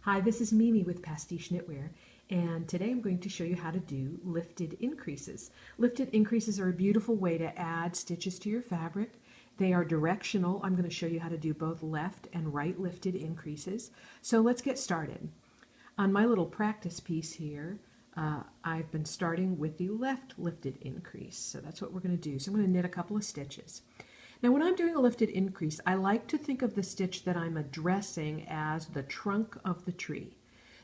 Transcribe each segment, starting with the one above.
Hi, this is Mimi with Pastiche Knitwear, and today I'm going to show you how to do lifted increases. Lifted increases are a beautiful way to add stitches to your fabric. They are directional. I'm going to show you how to do both left and right lifted increases. So let's get started. On my little practice piece here, I've been starting with the left lifted increase. So that's what we're going to do. So I'm going to knit a couple of stitches. Now when I'm doing a lifted increase, I like to think of the stitch that I'm addressing as the trunk of the tree.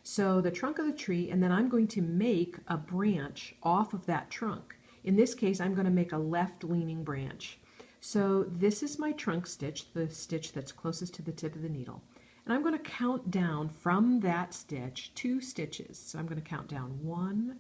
So the trunk of the tree, and then I'm going to make a branch off of that trunk. In this case, I'm going to make a left-leaning branch. So this is my trunk stitch, the stitch that's closest to the tip of the needle. And I'm going to count down from that stitch 2 stitches. So I'm going to count down 1,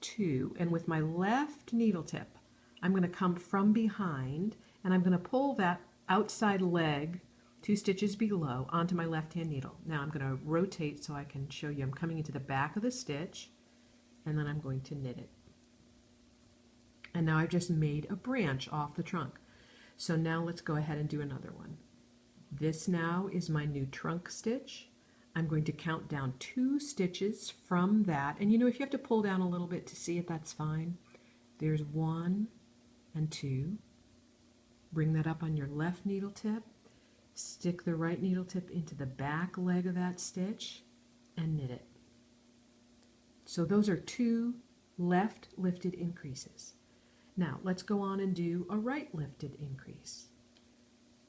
2, and with my left needle tip, I'm going to come from behind and I'm going to pull that outside leg 2 stitches below onto my left hand needle. Now I'm going to rotate so I can show you I'm coming into the back of the stitch and then I'm going to knit it. And now I've just made a branch off the trunk. So now let's go ahead and do another one. This now is my new trunk stitch. I'm going to count down 2 stitches from that, and you know, if you have to pull down a little bit to see it, that's fine. There's 1 and 2. Bring that up on your left needle tip, stick the right needle tip into the back leg of that stitch and knit it. So those are 2 left lifted increases. Now let's go on and do a right lifted increase.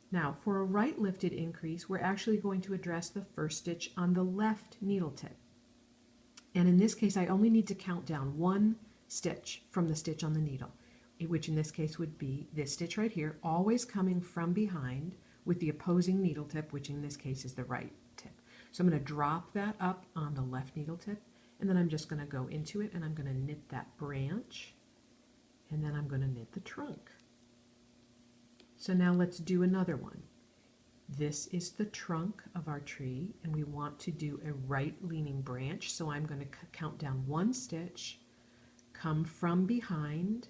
Now for a right lifted increase, we're actually going to address the first stitch on the left needle tip. And in this case, I only need to count down 1 stitch from the stitch on the needle, which in this case would be this stitch right here, always coming from behind with the opposing needle tip, which in this case is the right tip. So I'm going to drop that up on the left needle tip, and then I'm just going to go into it and I'm going to knit that branch, and then I'm going to knit the trunk. So now let's do another one. This is the trunk of our tree, and we want to do a right leaning branch, so I'm going to count down 1 stitch, come from behind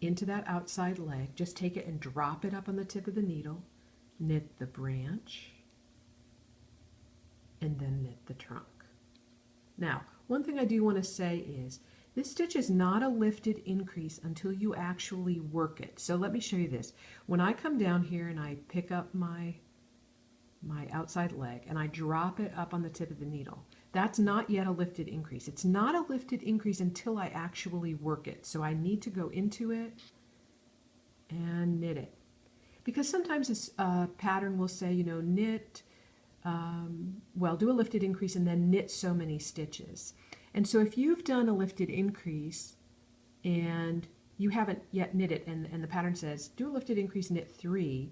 into that outside leg, just take it and drop it up on the tip of the needle, knit the branch, and then knit the trunk. Now, one thing I do want to say is this stitch is not a lifted increase until you actually work it. So let me show you this. When I come down here and I pick up my outside leg and I drop it up on the tip of the needle, that's not yet a lifted increase. It's not a lifted increase until I actually work it. So I need to go into it and knit it. Because sometimes this pattern will say, you know, knit, well, do a lifted increase and then knit so many stitches. And so if you've done a lifted increase and you haven't yet knit it, and the pattern says, do a lifted increase, knit 3,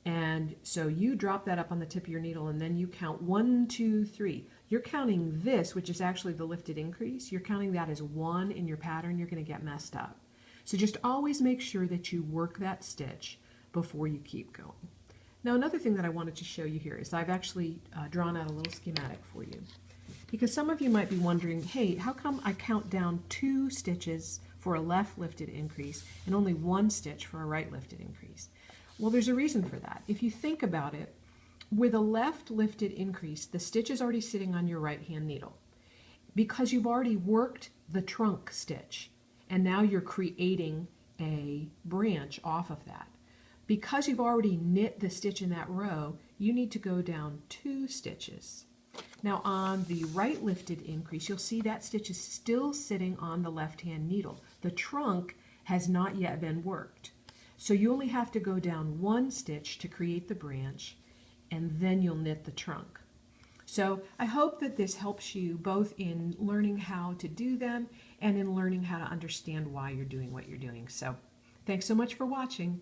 and so you drop that up on the tip of your needle and then you count 1, 2, 3. You're counting this, which is actually the lifted increase. You're counting that as 1 in your pattern. You're going to get messed up. So just always make sure that you work that stitch before you keep going. Now another thing that I wanted to show you here is I've actually drawn out a little schematic for you. Because some of you might be wondering, hey, how come I count down 2 stitches for a left lifted increase and only 1 stitch for a right lifted increase? Well, there's a reason for that. If you think about it, with a left lifted increase, the stitch is already sitting on your right hand needle because you've already worked the trunk stitch and now you're creating a branch off of that. Because you've already knit the stitch in that row, you need to go down 2 stitches. Now on the right lifted increase, you'll see that stitch is still sitting on the left hand needle. The trunk has not yet been worked. So you only have to go down 1 stitch to create the branch, and then you'll knit the trunk. So I hope that this helps you both in learning how to do them and in learning how to understand why you're doing what you're doing. So thanks so much for watching.